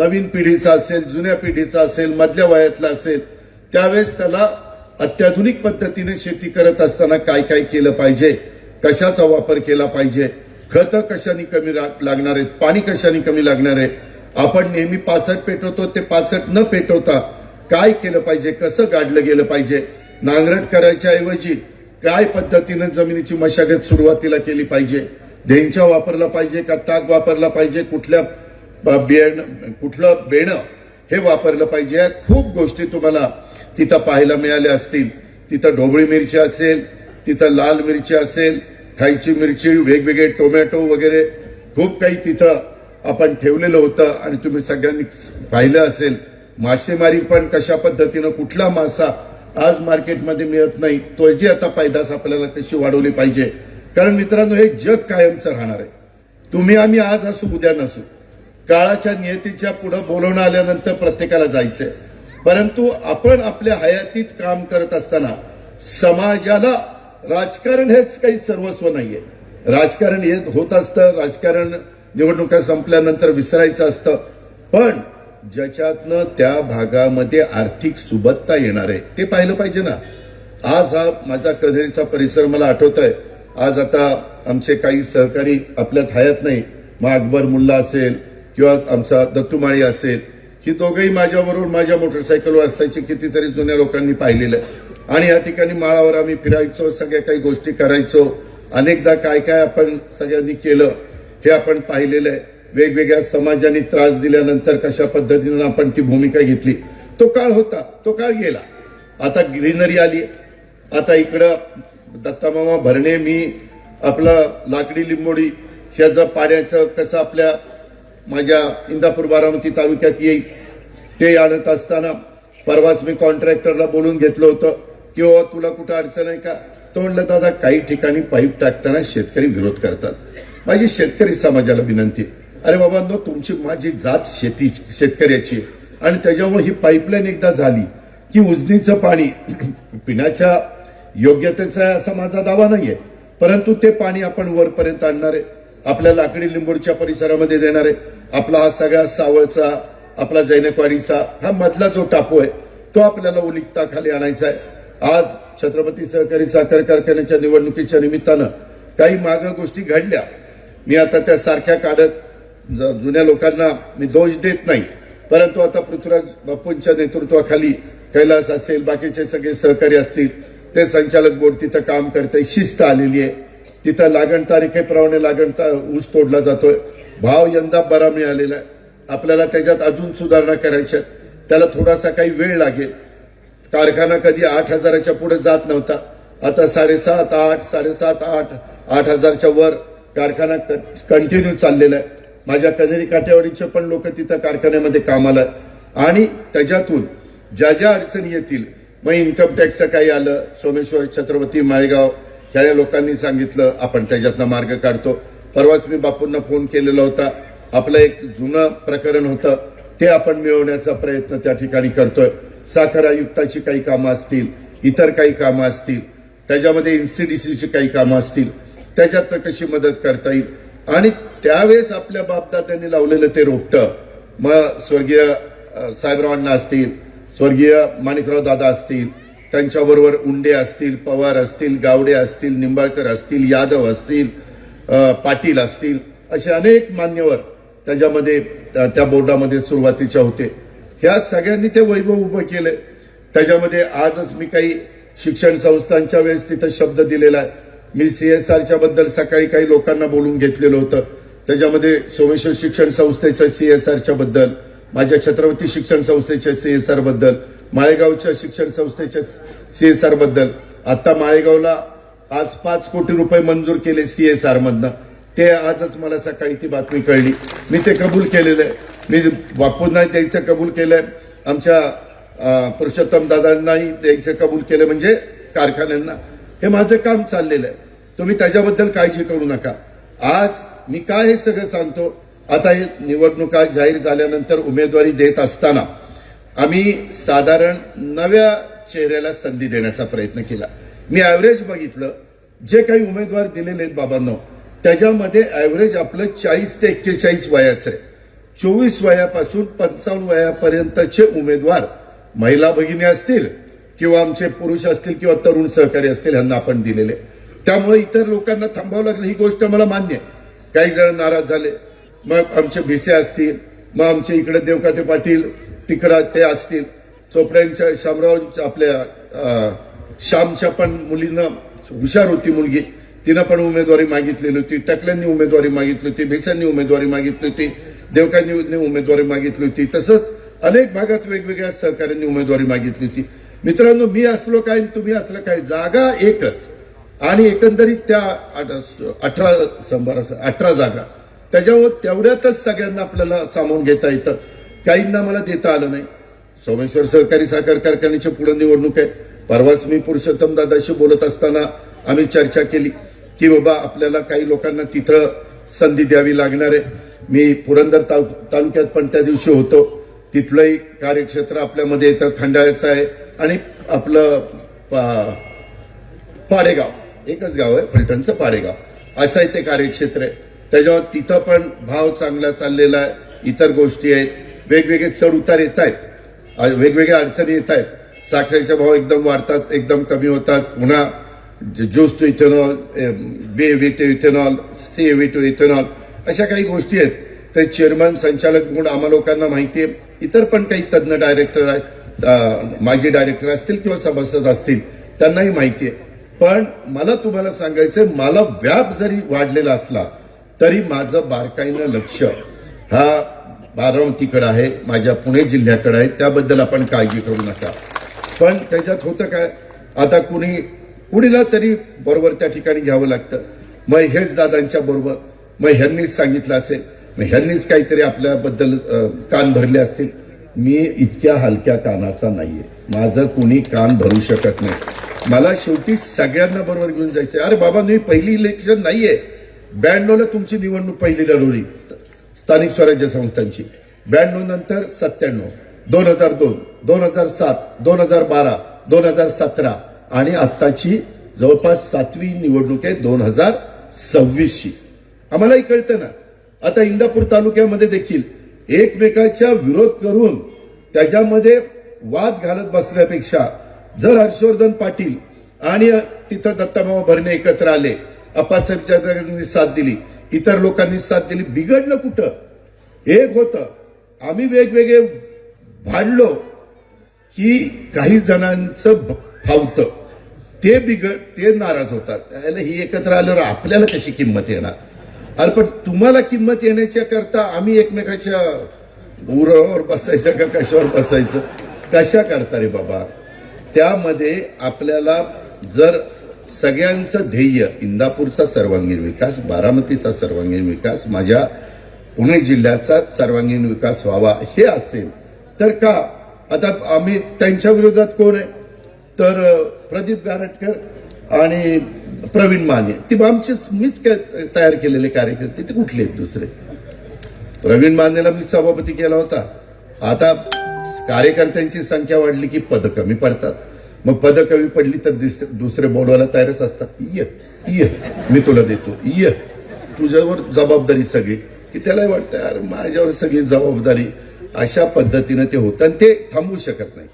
नवीन पिढीचा असेल, जुन्या पिढीचा असेल, मधल्या वयातला असेल, त्यावेळेस त्याला अत्याधुनिक पद्धतीने शेती करत असताना काय काय केलं पाहिजे, कशाचा वापर केला पाहिजे, खतं कशाने कमी लागणार आहेत, पाणी कशाने कमी लागणार आहे, आपण नेहमी पाचट पेटवतो ते पाचट न पेटवता काय केलं पाहिजे, कसं गाडलं गेलं पाहिजे, नांगरट करायच्या ऐवजी काय पद्धतीने जमिनीची मशागत सुरुवातीला केली पाहिजे, धेंचा वापरला पाहिजे का ताक वापरला पाहिजे, कुठलं बेणं हे वापरलं पाहिजे. या खूप गोष्टी तुम्हाला तिथं पाहायला मिळाल्या असतील. तिथं ढोबळी मिरची असेल, तिथं लाल मिरची असेल, खायची मिरची, वेगवेगळे टोमॅटो वगैरे खूप काही तिथं आपण ठेवलेलं होतं. आणि तुम्ही सगळ्यांनी पाहिलं असेल मासेमारी पण कशा पद्धतीनं, कुठला मासा आज मार्केटमध्ये मिळत नाही, तो जी आता पैदास आपल्याला कशी वाढवली पाहिजे. कारण मित्रांनो, हे जग कायमचं राहणार आहे. तुम्ही आम्ही आज असू उद्या नसू, काळाच्या नियतीच्या पुढे बोलवणं आल्यानंतर प्रत्येकाला जायचंय. परंतु आपण आपल्या हयातीत काम करत असताना समाजाला राजकारण हेच काही सर्वस्व नाहीये. राजकारण हे होत असतं, राजकारण निवडणुका संपल्यानंतर विसरायचं असतं, पण ज्याच्यातनं त्या भागामध्ये आर्थिक सुबत्ता येणार आहे ते पाहिलं पाहिजे ना. आज हा माझा कधेरीचा परिसर मला आठवत आहे. आज आता आमचे काही सहकारी आपल्यात हयात नाही, मग अकबर मुल्ला असेल किंवा आमचा दत्तूमाळी असेल, ही दोघंही माझ्याबरोबर माझ्या मोटरसायकलवर असायचे. कितीतरी जुन्या लोकांनी पाहिलेलं आहे. आणि या ठिकाणी माळावर आम्ही फिरायचो, सगळ्या काही गोष्टी करायचो. अनेकदा काय काय आपण सगळ्यांनी केलं हे आपण पाहिलेलं आहे. वेगवेगळ्या समाजांनी त्रास दिल्यानंतर कशा पद्धतीनं आपण ती भूमिका घेतली. तो काळ होता, तो काळ गेला. आता ग्रीनरी आली. आता इकडं दत्तामामा भरणे, मी आपलं लाकडी लिंबोडी ह्याचं पाण्याचं कसं आपल्या माझ्या इंदापूर बारामती तालुक्यात येईल ते आणत असताना परवाच मी कॉन्ट्रॅक्टरला बोलून घेतलं होतं की ओ तुला कुठं अडचण आहे का. तो म्हणलं दादा काही ठिकाणी पाईप टाकताना शेतकरी विरोध करतात. माझी शेतकरी समाजाला विनंती, अरे बाबांनो, तुमची माझी जात शेतकऱ्याची आणि त्याच्यामुळे ही पाईपलाईन एकदा झाली की उजनीचं पाणी पिण्याच्या योग्यतेचा असा माझा दावा नाहीये, परंतु ते पाणी आपण वरपर्यंत आणणार आहे, आपल्या लाकडी लिंबोडच्या परिसरामध्ये देणार आहे. आपला हा सगळा सावळचा, आपला जैनकवाडीचा हा मधला जो टापू आहे तो आपल्याला उलिकताखाली आणायचा आहे. आज छत्रपती सहकारी साखर कारखान्याच्या निवडणुकीच्या निमित्तानं काही मागं गोष्टी घडल्या. मी आता त्या सारख्या काढत जुन्या लोकांना मी दोष देत नाही, परंतु आता पृथ्वीराज बापूंच्या नेतृत्वाखाली कैलास असेल, बाकीचे सगळे सहकारी असतील, ते संचालक बोर्ड तिथं काम करते, शिस्त आलेली आहे. तिथं लागण तारखेप्रमाणे ऊस तोडला जातोय. भाव यंदा बरा मिळालेला आहे. आपल्याला त्याच्यात अजून सुधारणा करायच्या, त्याला थोडासा काही वेळ लागेल. कारखाना कधी 8,000च्या पुढे जात नव्हता, आता 7,500, 8, 7,500, 8, 8,000च्या वर कारखाना कंटिन्यू चाललेला आहे. माझ्या कनेरी काठेवाडीचे पण लोक तिथं कारखान्यामध्ये कामाला आहे. आणि त्याच्यातून ज्या ज्या अडचणी येतील, मग इन्कम टॅक्सचं काही आलं, सोमेश्वर, छत्रपती, माळेगाव ह्या लोकांनी सांगितलं, आपण त्याच्यातनं मार्ग काढतो. परवाच मी बापूंना फोन केलेला होता. आपलं एक जुनं प्रकरण होतं ते आपण मिळवण्याचा प्रयत्न त्या ठिकाणी करतोय. साखर आयुक्ताची काही कामं असतील, इतर काही कामं असतील, त्याच्यामध्ये एनसीडीसीची काही कामं असतील, त्याच्यातनं कशी मदत करता येईल. आणि त्यावेळेस आपल्या बापदाद्यांनी लावलेलं ते रोपटं, मग स्वर्गीय साहेबरावांना असतील, स्वर्गीय माणिकराव दादा असतील, त्यांच्याबरोबर उंडे असतील, पवार असतील, गावडे असतील, निंबाळकर असतील, यादव असतील, पाटील असतील, असे अनेक मान्यवर त्याच्यामध्ये त्या बोर्डामध्ये सुरुवातीच्या होते. ह्या सगळ्यांनी ते वैभव उभं केलंय. त्याच्यामध्ये आजच मी काही शिक्षण संस्थांच्या वेळेस तिथं शब्द दिलेला आहे. मी सीएसआरच्या बद्दल सकाळी काही लोकांना बोलून घेतलेलं होतं. त्याच्यामध्ये सोमेश्वर शिक्षण संस्थेच्या सीएसआरच्या बद्दल, माझ्या छत्रपती शिक्षण संस्थेच्या सीएसआर बद्दल, माळेगावच्या शिक्षण संस्थेच्या सीएसआर बद्दल. आता माळेगावला आज 5 कोटी रुपये मंजूर केले सीएसआर मधनं. ते आजच मला सकाळी ती बातमी कळली. मी ते कबूल केलेलं आहे. मी बापूंना द्यायचं कबूल केलंय, आमच्या पुरुषोत्तम दादांनाही द्यायचं कबूल केलं, म्हणजे कारखान्यांना. हे माझं काम चाललेलं आहे. तुम्ही त्याच्याबद्दल काळजी करू नका. आज मी काय हे सगळं सांगतो, आता हे निवडणुका जाहीर झाल्यानंतर उमेदवारी देत असताना आम्ही साधारण नव्या चेहऱ्याला संधी देण्याचा प्रयत्न केला. मी ॲव्हरेज बघितलं, जे काही उमेदवार दिलेले आहेत बाबांनो, त्याच्यामध्ये ॲव्हरेज आपलं 40 ते 41 वयाचं आहे. 24 वयापासून 55 वयापर्यंतचे उमेदवार महिला भगिनी असतील किंवा आमचे पुरुष असतील किंवा तरुण सहकारी असतील यांना आपण दिलेले. त्यामुळे इतर लोकांना थांबावं लागलं ही गोष्ट मला मान्य आहे. काही जण नाराज झाले, मग आमचे भिसे असतील, मग आमचे इकडे देवकाते पाटील तिकडं ते असतील, चोपड्यांच्या शामराव आपल्या श्यामच्या पण मुलीनं हुशार होती मुलगी, तिनं पण उमेदवारी मागितलेली होती, टकल्यांनी उमेदवारी मागितली होती, भिसांनी उमेदवारी मागितली होती, देवकांनी उमेदवारी मागितली होती, तसंच अनेक भागात वेगवेगळ्या सहकाऱ्यांनी उमेदवारी मागितली होती. मित्रांनो, मी असलो काय तुम्ही असलं काय, जागा एकच आणि एकंदरीत त्या 18 जागा त्याच्यावर तेवढ्यातच सगळ्यांना आपल्याला सामावून घेता येतं. काहींना मला देता आलं नाही. सोमेश्वर सहकारी साखर कारखान्याच्या पुढे निवडणूक आहे. परवाच मी पुरुषोत्तम दादाशी बोलत असताना आम्ही चर्चा केली की बाबा आपल्याला काही लोकांना तिथं संधी द्यावी लागणार आहे. मी पुरंदर तालुक्यात पण त्या दिवशी होतो. तिथलंही कार्यक्षेत्र आपल्यामध्ये येतं, खंडाळ्याचं आहे आणि आपलं पाडेगाव, एकच गाव आहे फलटणचं पाडेगाव, असं आहे ते कार्यक्षेत्र आहे. त्याच्यावर तिथं पण भाव चांगला चाललेला आहे. इतर गोष्टी आहेत, वेगवेगळे चढ उतार येत आहेत, वेगवेगळ्या अडचणी येत आहेत. साखरेचे भाव एकदम वाढतात, एकदम कमी होतात, पुन्हा juice to ethanol, BAV to ethanol, CAV to ethanol, अशा काही गोष्टी आहेत. ते चेअरमन संचालक म्हणून आम्हा लोकांना माहिती आहे. इतर पण काही तज्ज्ञ डायरेक्टर आहेत, माजी डायरेक्टर असतील किंवा सभासद असतील, त्यांनाही माहिती आहे. पण मला तुम्हाला सांगायचं, मला व्याप जरी वाढलेला असला तरी माझं बारकाईनं लक्ष हा बारामतीकडे आहे, माझ्या पुणे जिल्ह्याकडे आहे. त्याबद्दल आपण काळजी करू नका. पण त्याच्यात होतं काय, आता कुणीला तरी बरोबर त्या ठिकाणी घ्यावं लागतं. मग हेच दादांच्या बरोबर, मग ह्यांनीच सांगितलं असेल, मग ह्यांनीच काहीतरी आपल्याबद्दल कान भरले असतील. मी इतक्या हलक्या कानाचा नाहीये, माझं कुणी कान भरू शकत नाही. मला शेवटी सगळ्यांना बरोबर घेऊन जायचं. अरे बाबा, मी पहिली इलेक्शन नाहीये. 92ला तुमची निवडणूक पहिली लढवली स्थानिक स्वराज्य संस्थांची, 92 नंतर 97, 2002, 2007, 2012, 2017 आणि आत्ताची जवळपास 7वी निवडणूक आहे 2026ची. आम्हालाही कळतं ना. आता इंदापूर तालुक्यामध्ये देखील एकमेकाच्या विरोध करून त्याच्यामध्ये वाद घालत बसण्यापेक्षा जर हर्षवर्धन पाटील आणि तिथं दत्ताभाऊ भरणे एकत्र आले, अप्पासाहेब जगतापांनी साथ दिली, इतर लोकांनी साथ दिली, बिघडलं कुठं? एक होतं, आम्ही वेगवेगळे भांडलो की काही जणांचं फावतं, ते नाराज होतात. त्याला ही एकत्र आल्यावर आपल्याला कशी किंमत येणार? अरे पण तुम्हाला किंमत येण्याच्या करता आम्ही एकमेकाच्या उरावर बसायचं का कशावर बसायचं? कशा करता रे बाबा? त्यामध्ये आपल्याला जर सगळ्यांचं ध्येय इंदापूरचा सर्वांगीण विकास, बारामतीचा सर्वांगीण विकास, माझ्या पुणे जिल्ह्याचा सर्वांगीण विकास व्हावा हे असेल तर का आता आम्ही त्यांच्या विरोधात कोण आहे तर प्रदीप गारटकर आणि प्रवीण माने, ती आमचे मीच तयार केलेले कार्यकर्ते, ते कुठले आहेत दुसरे? प्रवीण मानेला मी सभापती केला होता. आता कार्यकर्त्यांची संख्या वाढली की पद कमी पडतात. मग पद कमी पडली तर दुसरे बोलवायला तयारच असतात. ये मी तुला देतो, ये तुझ्यावर जबाबदारी सगळी, की त्यालाही वाटतं यार माझ्यावर सगळी जबाबदारी. अशा पद्धतीनं ते होतं आणि ते थांबवू शकत नाही.